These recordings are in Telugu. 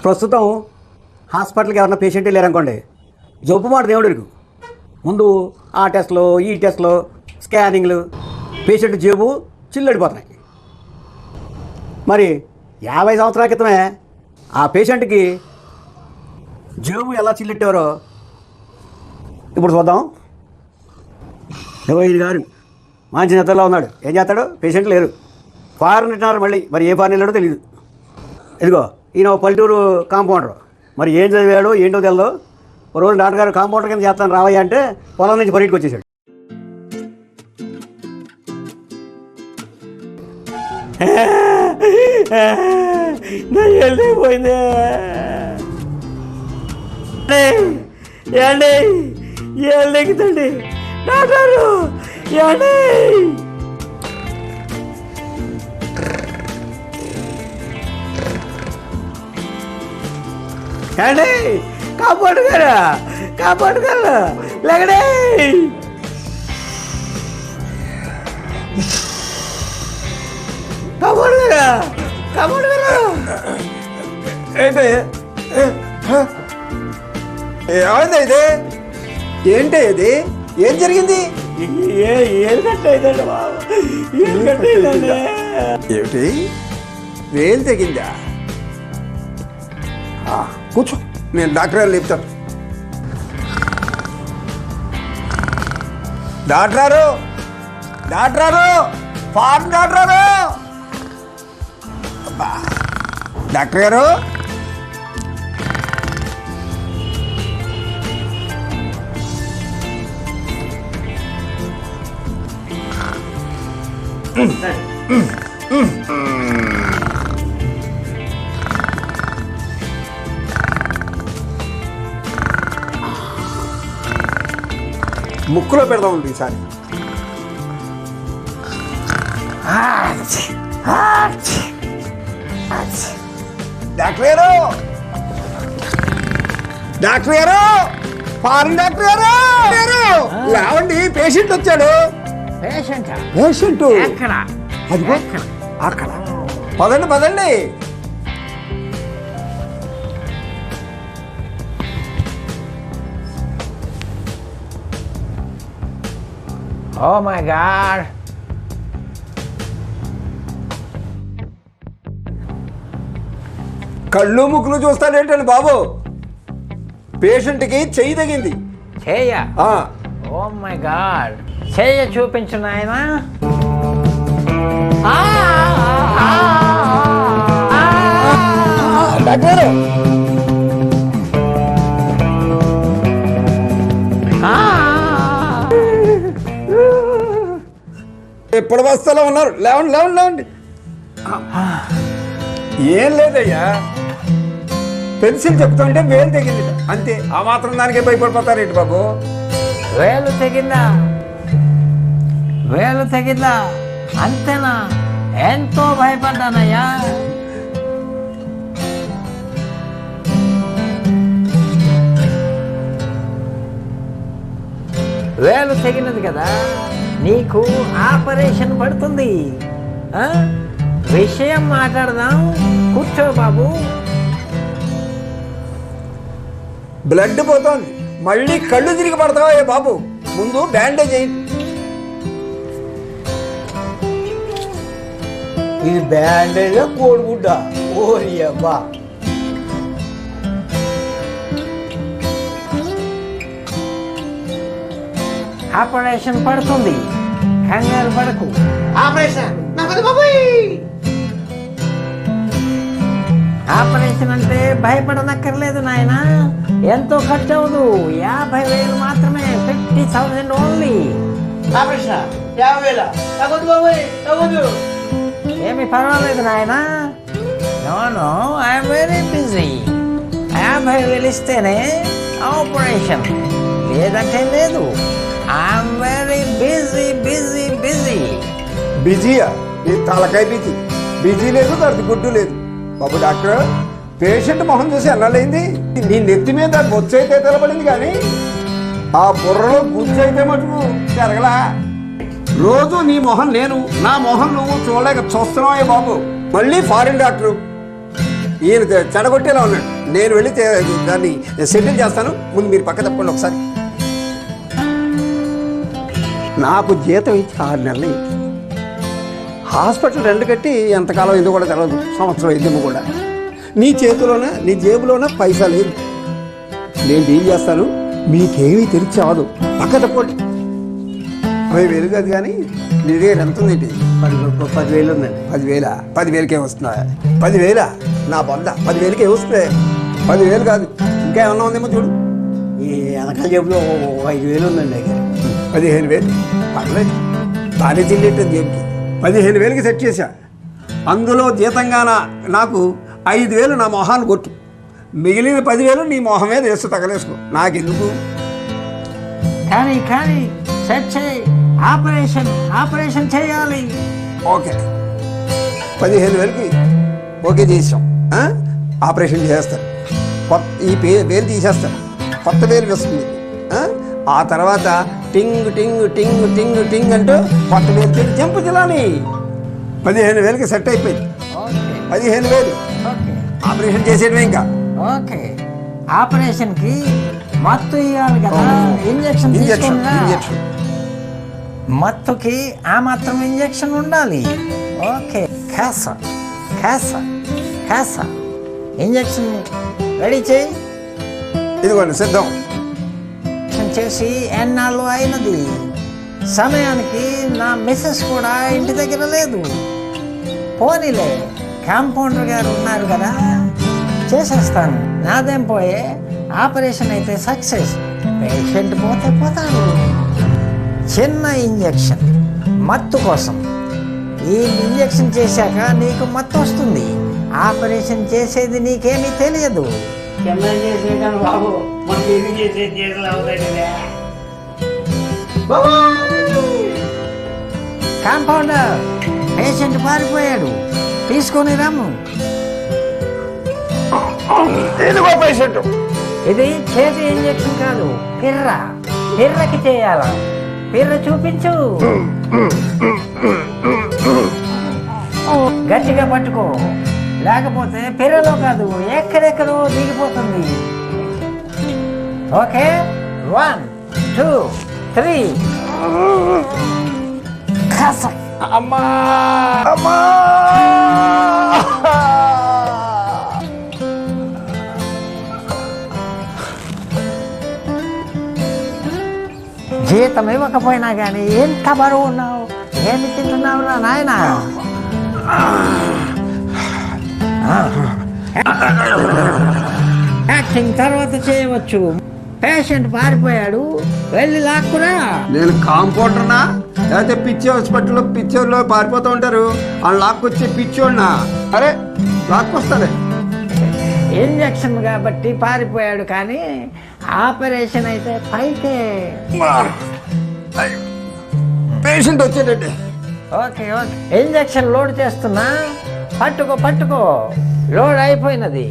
ప్రస్తుతం హాస్పిటల్కి ఎవరన్నా పేషెంట్ లేరనుకోండి, జబ్బు మాట దేవుడికి ముందు ఆ టెస్ట్లు ఈ టెస్ట్లు స్కానింగ్లు పేషెంట్ జేబు చిల్లడిపోతున్నాయి. మరి 50 సంవత్సరాల క్రితమే ఆ పేషెంట్కి జేబు ఎలా చిల్లెట్టారో ఇప్పుడు చూద్దాం. ఈయన గారు మంచి నిద్రలో ఉన్నాడు, ఏం చేస్తాడు? పేషెంట్ లేరు, ఫారెన్ అంటున్నారు. మళ్ళీ మరి ఏ ఫారెన్ వెళ్ళాడో తెలియదు. ఇదిగో ఈయన పల్లెటూరు కాంపౌండర్, మరి ఏం చదివాడో ఏంటో తెలియదు. ఒక రోజు డాక్టర్ గారు కాంపౌండర్ కింద చేస్తాను రావయ్య అంటే పొలం నుంచి బయటకు వచ్చేసాడు. నా ఎల్లు పోయిందే ఏండి, ఏళ్ళు ఎక్కుతండి డాక్టరు ఏండి. ఏండి కాపాడుగారా, కాపాడుగారా లేకడే. కాపాడుగారా, కాపాడుగారా. ఏంటి ఏమైంది ఇది? ఏంటి ఇది? ఏం జరిగింది? ఏం కట్టయిందండి బాబు, ఏం కట్టయిందండి. ఏమిటి వేలు తెగిందా? కూర్చో, నేను డాక్టర్ గారు లేపుతాను. Doctor, doctor, foreign doctor, doctor garu. ముక్కులో పెడదామండి ఈసారి. డాక్టర్ గారు, డాక్టర్ గారు, ఫారెన్ డాక్టర్ గారు లేవండి, పేషెంట్ వచ్చాడు. పేషెంట్ అదిగో అక్కడ. పదండి పదండి. Oh my God! కళ్ళు ముక్కులు చూస్తాడేంటండి బాబు? పేషెంట్కి చెయ్యి తగింది. చెయ్య? ఓ మై గాడ్, చెయ్య చూపించు నాయనా. డాక్టర్ ఎప్పుడు బస్తాలో ఉన్నారు? లేవండి లేవండి లేవండి. ఏం లేదయ్యా, పెన్సిల్ చెప్తుంటే వేలు తెగింది అంతే. ఆ మాత్రం దానికే భయపడిపోతారేంటి బాబు? వేలు తెగిందా? వేలు తెగిందా అంతేనా? ఎంతో భయపడ్డానయ్యా. వేలు తెగినది కదా, నీకు ఆపరేషన్ పడుతుంది. విషయం మాట్లాడదాం, కూర్చో బాబు. బ్లడ్ పోతోంది, మళ్ళీ కళ్ళు తిరిగి పడతావా బాబు? ముందు బ్యాండేజ్ అయ్యి. ఇది బ్యాండేజ్ కోడిగుడ్డ? ఓరి అబ్బా. ఆపరేషన్ పడుతుంది, కంగారు పడకు. ఆపరేషన్ ఆపరేషన్ అంటే భయపడనక్కర్లేదు నాయనా. ఎంతో ఖర్చు అవదు, 50,000 మాత్రమే. 50,000 ఓన్లీ. ఆపరేషన్ 50,000 తగ్గదు బాబోయ్, తగ్గదు. ఏమి పర్వాలేదు నాయనా. No no, I'm very busy. 50,000 ఇస్తేనే ఆపరేషన్, లేదంటే లేదు. I'm very busy busy busy. బిజీయా? నీ తలకాయ బిజీ. బిజీ లేదు, దానికి గుడ్డు లేదు. బాబు డాక్టర్, పేషెంట్ మొహం చూసి ఎన్నాళ్ళైంది? నీ నెత్తి మీద బొచ్చు అయితే తెలబడింది, కానీ ఆ బుర్రలో గుజ్జు అయితే మటుకు జరగలా. రోజు నీ మొహం నేను, నా మొహం నువ్వు చూడలేక చూస్తున్నావే బాబు. మళ్ళీ ఫారిన్ డాక్టరు. ఈయన చెడగొట్టేలా ఉన్నాడు. నేను వెళ్ళి దాన్ని సెటిల్ చేస్తాను. ముందు మీరు పక్క తప్పకుండా ఒకసారి. నాకు జీతం ఇచ్చి 6 నెలలు అయింది. హాస్పిటల్ రెంట్ కట్టి ఎంతకాలం అయిందో కూడా తెలియదు. సంవత్సరం అయిందేమో కూడా. నీ చేతిలోనే నీ జేబులోనే పైసా లేదు. నేను డీల్ చేస్తాను. మీకేమీ తెలిసి చావదు. పక్క తప్పండి. 10,000 కాదు కానీ నీ దగ్గర ఎంత ఉంది? 10,000 ఉందండి. 10,000? 10,000కే వస్తుందా? 10,000? నా బొంద 10,000కే వస్తుంది. 10,000 కాదు, ఇంకా ఏమన్నా ఉందేమో చూడు. ఈ వెనకాల జేబులో 5,000 ఉందండి. 15,000 పర్లేదు, బాగానే చిల్లేటది జేబుకి. 15,000కి సెట్ చేశా. అందులో జీతంగా నాకు 5,000 నా మొహాన్ని కొట్టు. మిగిలిన 10,000 నీ మొహం మీద వేస్తూ తగలేసుకో. నాకెందుకు? కానీ సెట్ చేయి. ఆపరేషన్ చేయాలి. ఓకే, 15,000కి ఓకే చేసాం. ఆపరేషన్ చేస్తారు. ఈ వేలు తీసేస్తారు, కొత్త వేలు వస్తుంది. ఆ తర్వాత టింగ్ టింగ్ టింగ్ టింగ్ టింగ్ అంటూ కొత్త వేలు పెట్టి చెంపు జిలాని 15,000కి సెట్ అయిపోయింది. 15,000 ఆపరేషన్ చేసేయడమే. ఇంకా ఓకే, ఆపరేషన్కి మత్తు ఇవ్వాలి కదా. ఇంజక్షన్ మత్తుకి ఆ మాత్రం ఇంజక్షన్ ఉండాలి. ఓకే, ఖాసా ఇంజక్షన్ రెడీ చేయి. ఇదిగోండి సిద్ధం. చేసి ఎన్నాళ్ళు అయినది. సమయానికి నా మిస్సెస్ కూడా ఇంటి దగ్గర లేదు. పోనీలే, కాంపౌండర్ గారు ఉన్నారు కదా, చేసేస్తాను. నాదేం పోయే, ఆపరేషన్ అయితే సక్సెస్. పేషెంట్ పోతే పోతాడు. చిన్న ఇంజెక్షన్ మత్తు కోసం. ఈ ఇంజెక్షన్ చేశాక నీకు మత్తు వస్తుంది. ఆపరేషన్ చేసేది నీకేమీ తెలియదు. బాబు కాంపౌండర్, పేషెంట్ పారిపోయాడు, తీసుకొని రమ్ము. పేషెంట్ ఇది చేతి ఇంజెక్షన్ కాదు, పిర్రకి చేయాలా. పిర్ర చూపించు. గట్టిగా పట్టుకో, లేకపోతే పిర్రలో కాదు ఎక్కడెక్కడో దిగిపోతుంది. ఓకే, 1 2 3. అమ్మా అమ్మా. జీతం ఇవ్వకపోయినా కానీ ఎంత బరువు ఉన్నావు, ఏమి తింటున్నావురా నాయన? యాక్టింగ్ తర్వాత చేయవచ్చు. పేషెంట్ పారిపోయాడు, వెళ్ళి లాక్కురా. నేను కాంపౌండర్నా లేకపోతే పిచ్చి హాస్పిటల్లో పిచ్చోళ్ళు పారిపోతూ ఉంటారు. వాళ్ళు లాక్కొచ్చే పిచ్చోడినా? అరే లాక్కొస్తాడే. ఇంజక్షన్ కాబట్టి పారిపోయాడు, కానీ ఆపరేషన్ అయితే పైకే. పేషెంట్ వచ్చేటట్టే. ఓకే, ఇంజక్షన్ లోడ్ చేస్తున్నా. పట్టుకో. లోడ్ అయిపోయినది.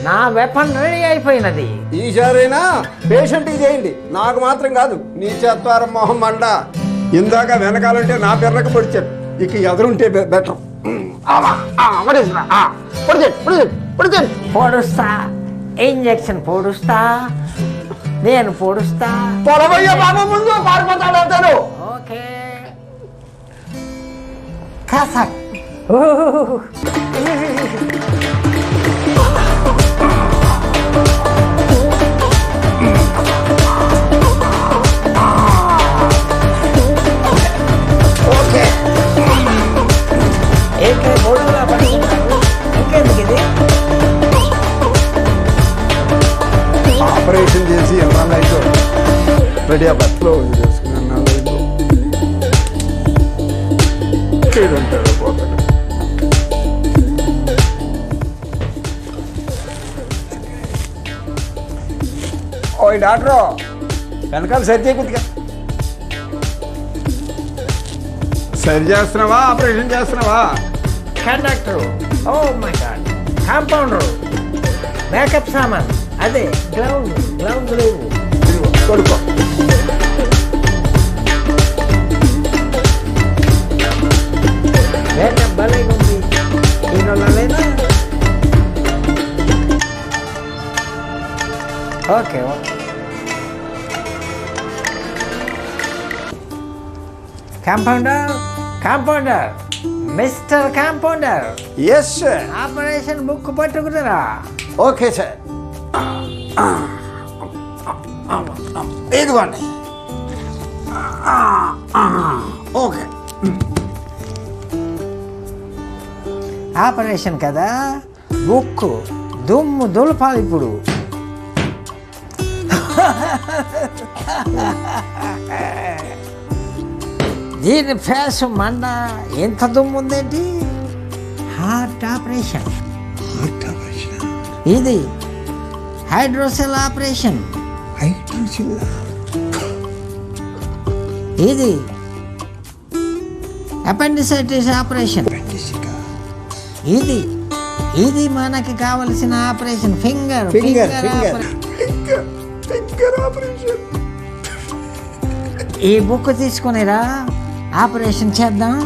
నా వెపన్ రెడీ అయిపోయినది. ఈసారైనా పేషెంట్కి చేయండి, నాకు మాత్రం కాదు. నీ చేత్వారం మొహం మండ. ఇందాక వెనకాలంటే నా పిర్రకు పొడిచాడు, ఇక ఎదురుంటే బెటర్. పొడుస్తా, ఇంజక్షన్ పొడుస్తా, నేను పొడుస్తా. పొలవయ్య బాబు ముందు పారిపోతాడు. ఓకే, కసక్. ఓకే, ఏకే బోర్డులా పడుతున్నాడు. ఇంకెందుకు ఇది? ఆపరేషన్ చేసి ఎన్నాళ్ళు అయితే రెడీ బస్లో చేసుకున్నాను. పోతాడు. ఓ డాక్టరు, వెనకాల సరి చేయకొద్దిగా. సరి చేస్తున్నావా ఆపరేషన్ చేస్తున్నావా? Conductor, oh my god, compounder, makeup సామాన్, అదే గ్లౌజ్ లేవు. కొడుకో. మేకప్ భలే ఉంది. హీరోలా లేదా? Okay okay compounder mister compounder yes sir. Operation book పట్టుకున్నారా? Okay sir. ఇదిగోండి. ఓకే. ఆపరేషన్ కదా, బుక్ దుమ్ము దులపాలి ఇప్పుడు. దీని ఫేస్ మండ ఎంత దుమ్ము ఉందేంటి? Heart operation. ఇది హైడ్రోసెల్ ఆపరేషన్. ఇది అపెండిసైటిస్ ఆపరేషన్. ఇది మనకి కావలసిన ఆపరేషన్ ఫింగర్ ఆపరేషన్. ఈ బుక్ తీసుకునిరా, ఆపరేషన్ చేద్దాం.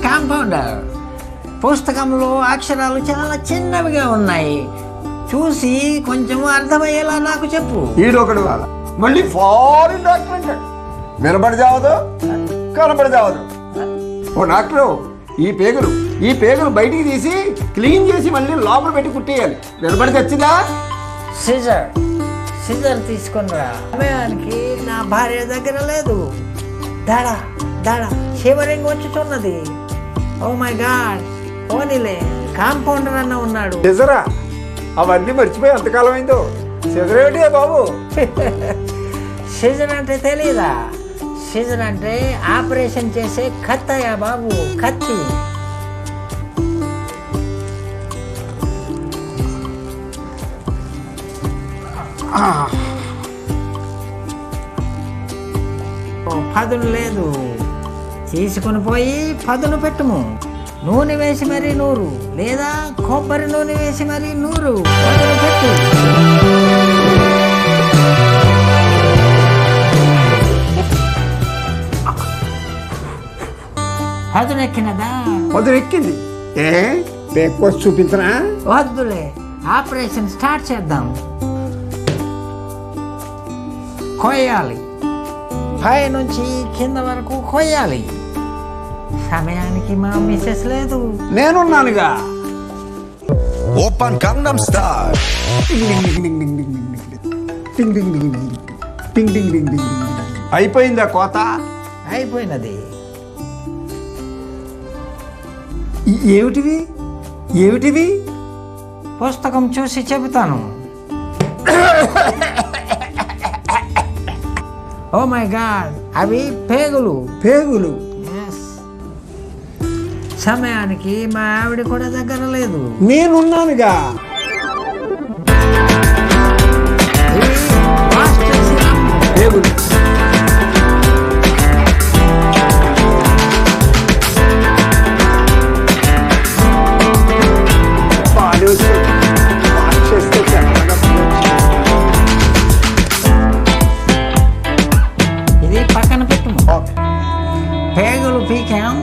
కాంపౌండర్, పుస్తకంలో అక్షరాలు చాలా చిన్నవిగా ఉన్నాయి, చూసి కొంచెం అర్థమయ్యేలా నాకు చెప్పు. ఈడొకడు వాళ్ళ మళ్ళీ ఫారిన్ డాక్టర్ అంటాడు. వినబడి చావదు, కనబడి చావదు. ఓ డాక్టరు, ఈ పేగులు బయటికి తీసి క్లీన్ చేసి మళ్ళీ లోపల పెట్టి కుట్టేయాలి. వినబడి తెచ్చిందా? సిజర్ తీసుకునిరా. సమయానికి నా భార్య దగ్గర లేదు. దడ షివరింగ్ వచ్చుతున్నది. ఓ మై గాడ్, పోనీలే, కాంపౌండర్ అన్న ఉన్నాడు. సిజరా? అవన్నీ మర్చిపోయి ఎంతకాలం అయిందో. సిజరేమిటి బాబు? సిజర్ అంటే తెలీదా? సిజర్ అంటే ఆపరేషన్ చేసే కత్తయ్యా బాబు, కత్తి. పదును లేదు, తీసుకుని పోయి పదును పెట్టుము. నూనె వేసి మరీ 100, లేదా కొబ్బరి నూనె వేసి మరీ 100 పదును పెట్టు. పదును ఎక్కినదా? పదును ఎక్కింది. బ్రేక్ఫాస్ట్ చూపించనా? వద్దులే, ఆపరేషన్ స్టార్ట్ చేద్దాం. కొయ్యాలి, పై నుంచి కింద వరకు కొయ్యాలి. సమయానికి మా మిస్సెస్ లేదు. నేనున్నానుగా. Open Gangnam style. అయిపోయిందా కోత? అయిపోయినది. ఏమిటివి? పుస్తకం చూసి చెబుతాను. ఓ మై గాడ్, అవి పేగులు. Yes. సమయానికి మా ఆవిడ కూడా దగ్గర లేదు. నేనున్నానుగా. ఇవి వాష్ చేసి రమ్ము. పేగులు. ఇది పక్కన పెట్టుము. పేగులు పీకాం,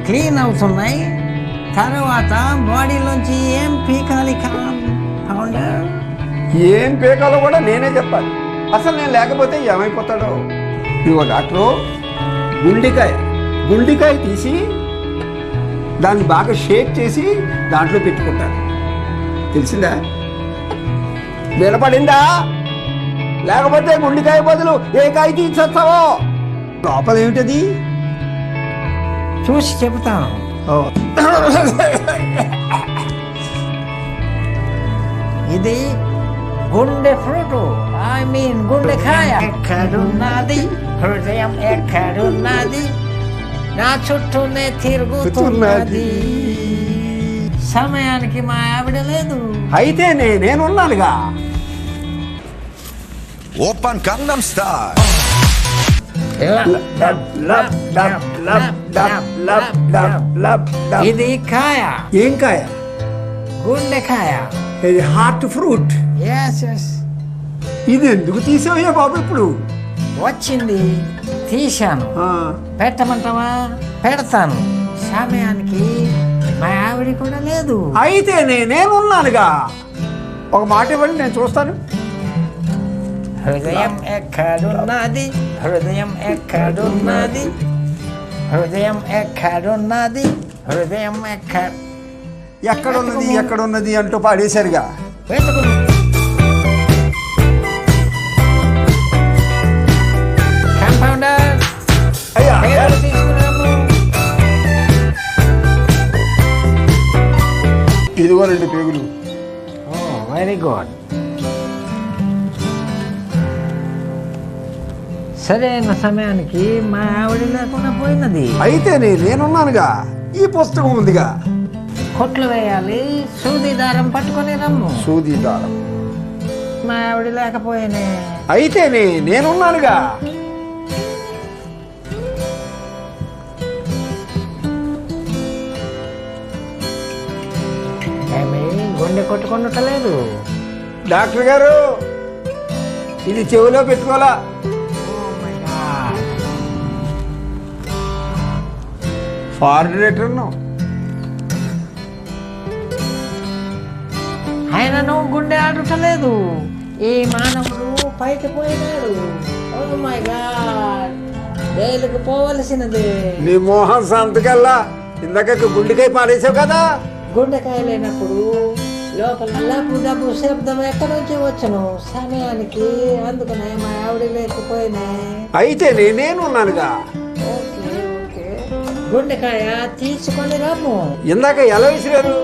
క్లీన్ అవుతున్నాయి. తర్వాత బాడీలోంచి ఏం పీకాలి కాంపౌండర్? ఏం పీకాలో కూడా నేనే చెప్పాలి. అసలు నేను లేకపోతే ఏమైపోతాడో. ఇదిగో డాక్టరు, గుండికాయ తీసి దాన్ని బాగా షేక్ చేసి దాంట్లో పెట్టుకుంటాను. తెలిసిందా? వినపడిందా? లేకపోతే గుండికాయ బదులు ఏ కాయ తీసేస్తావో. లోపల ఏమిటది? చూసి చెబుతాను. ఇది గుండె ఫ్రూట్, గుండెకాయ. ఎక్కడున్నది హృదయం, ఎక్కడున్నది? నా చుట్టూనే తిరుగుతున్నది. సమయానికి మా ఆవిడ లేదు. అయితే నేనున్నానుగా. Open Gangnam Style. ఇది కాయ, ఏం కాయ? గుండెకాయ. ఇది హార్ట్ ఫ్రూట్. Yes yes. ఇది ఎందుకు తీసావయ్యా బాబు ఇప్పుడు? వచ్చింది, తీశాను. పెట్టమంటావా? పెడతాను. సమయానికి మా ఆవిడ కూడా లేదు. అయితే నేనున్నానుగా. ఒక మాట ఇవ్వండి, నేను చూస్తాను. హృదయం ఎక్కడున్నది, హృదయం ఎక్కడున్నది, హృదయం ఎక్కడున్నది, హృదయం ఎక్కడున్నది అంటూ పాడేశారుగా. వెతుకు. కంపౌండర్, అయ్యా పేరు తీసుకున్నాము. ఇదిగో 2 పేగులు. Very good. సరైన సమయానికి మా ఆవిడ లేకుండా పోయినది. అయితే నేనున్నానుగా. ఈ పుస్తకం ఉందిగా. కొట్లు వేయాలి, సూది దారం పట్టుకొని రమ్ము. సూది దారం. మా ఆవిడ లేకపోయినే. అయితే నేనున్నానుగా. ఏమి గుండె కొట్టుకుంటలేదు? డాక్టర్ గారు, ఇది చెవిలో పెట్టుకోవాలా? Foreign return. ఆయనను గుండె ఆడుటలేదు. ఈ మానవుడు పైకి పోయినాడు. ఓ మై గాడ్, జైలుకు పోవలసినది. నీ మోహన్ సంతకల్లా ఇందాక గుండెకాయ పాడేసావు కదా. గుండెకాయ లేనప్పుడు లోపల లబ్బు డబ్బు శబ్దం ఎక్కడి నుంచి వచ్చును సమయానికి. అందుకనే మా ఆవిడ లేకపోయినా. అయితే నేనున్నానుగా. ఓకే ఓకే, గుండెకాయ తీసుకొని రమ్ము. ఇందాక ఎలా విసిరారు?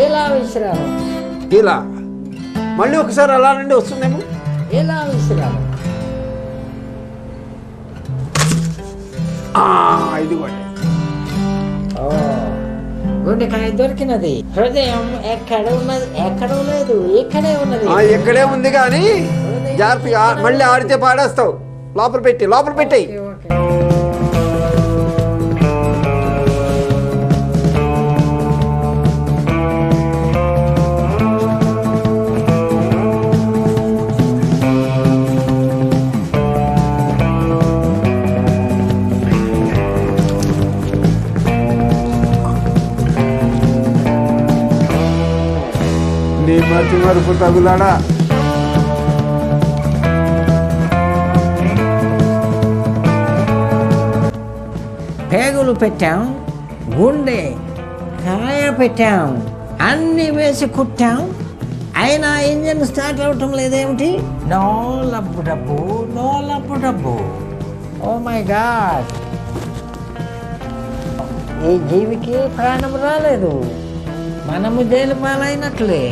ఎలా విసిరాము? ఇలా. మళ్ళీ ఒకసారి అలా నుండి వస్తుందేమో. ఎలా విసిరాము? ఇదిగోండి. గుండెకాయ దొరికినది. హృదయం ఎక్కడ ఉన్నది? ఎక్కడో లేదు, ఇక్కడే ఉన్నది. ఇక్కడే ఉంది కానీ జాగ్రత్తగా మళ్ళీ ఆడితే పాడేస్తావు. లోపల పెట్టేయి. Okay, okay. నీ మతి మరుపు తగులాడా. పేగులు పెట్టాం, గుండె కాయ పెట్టాం, అన్ని వేసి కుట్టాం. అయినా ఇంజన్ స్టార్ట్ అవటం లేదేమిటి? నో లబ్బు డబ్బు, నో లబ్బు డబ్బు. ఓ మై గాడ్, ఈ జీవికి ప్రాణం రాలేదు. మనము జైలు పాలైనట్లే.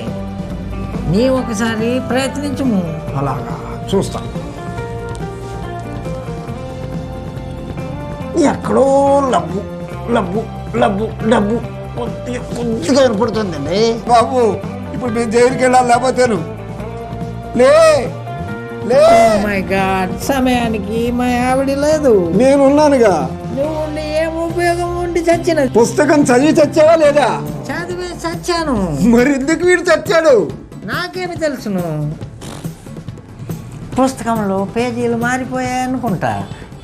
నీ ఒకసారి ప్రయత్నించము. అలాగా చూస్తా. ఎక్కడో లబ్బు లబ్బు లబ్బు డబ్బు కొద్దిగా ఏర్పడుతుందండి. బాబు, ఇప్పుడు నేను జైలుకి వెళ్ళాలి, లేకపోతేను. లే లే. ఓ మై గాడ్, సమయానికి మా ఆవిడ లేదు. నేనున్నానుగా. నువ్వు ఏం ఉపయోగం ఉండి చచ్చినది? పుస్తకం చదివి చచ్చావా లేదా? చదివే చచ్చాను. మరి ఎందుకు వీడు చచ్చాడు? నాకేమి తెలుసును? పుస్తకంలో పేజీలు మారిపోయాయి అనుకుంటా.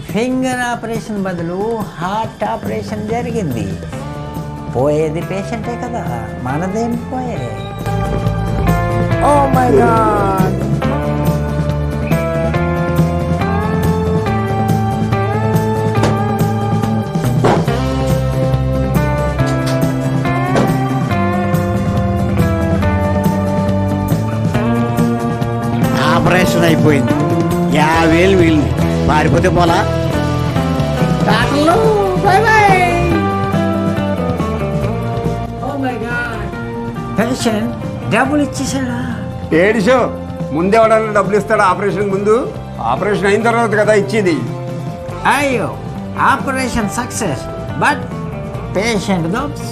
ఫింగర్ ఆపరేషన్ బదులు హార్ట్ ఆపరేషన్ జరిగింది. పోయేది పేషెంటే కదా, మనదేం పోయే. ఓ మై గాడ్. ఆపరేషన్ అయిపోయింది. 50,000 వీళ్ళు మారిపోతే పోలా. డాక్టర్లు bye bye. Oh my god, patient డబ్బులు ఇచ్చేసాడా? ఏడిషో, ముందెవడన్నా డబ్బులు ఇస్తాడా ఆపరేషన్ ముందు? ఆపరేషన్ అయిన తర్వాత కదా ఇచ్చేది. అయ్యో, ఆపరేషన్ సక్సెస్, బట్ పేషెంట్ గోప్స్.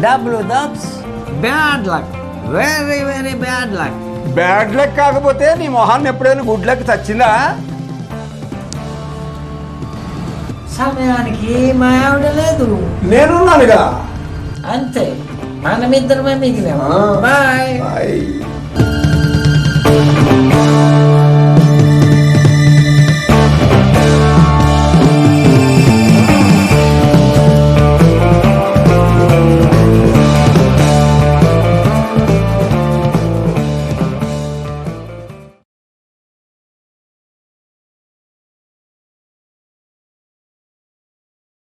డబ్బులు that's bad luck, very very bad luck. Bad luck కాకపోతే నీ మొహాన్ని ఎప్పుడైనా గుడ్ లక్ చచ్చిందా? సమయానికి మా ఆవిడ లేదు, నేనున్నానుగా. అంతే మనమిద్దరమే మిగిలాము. బాయ్. బాయ్.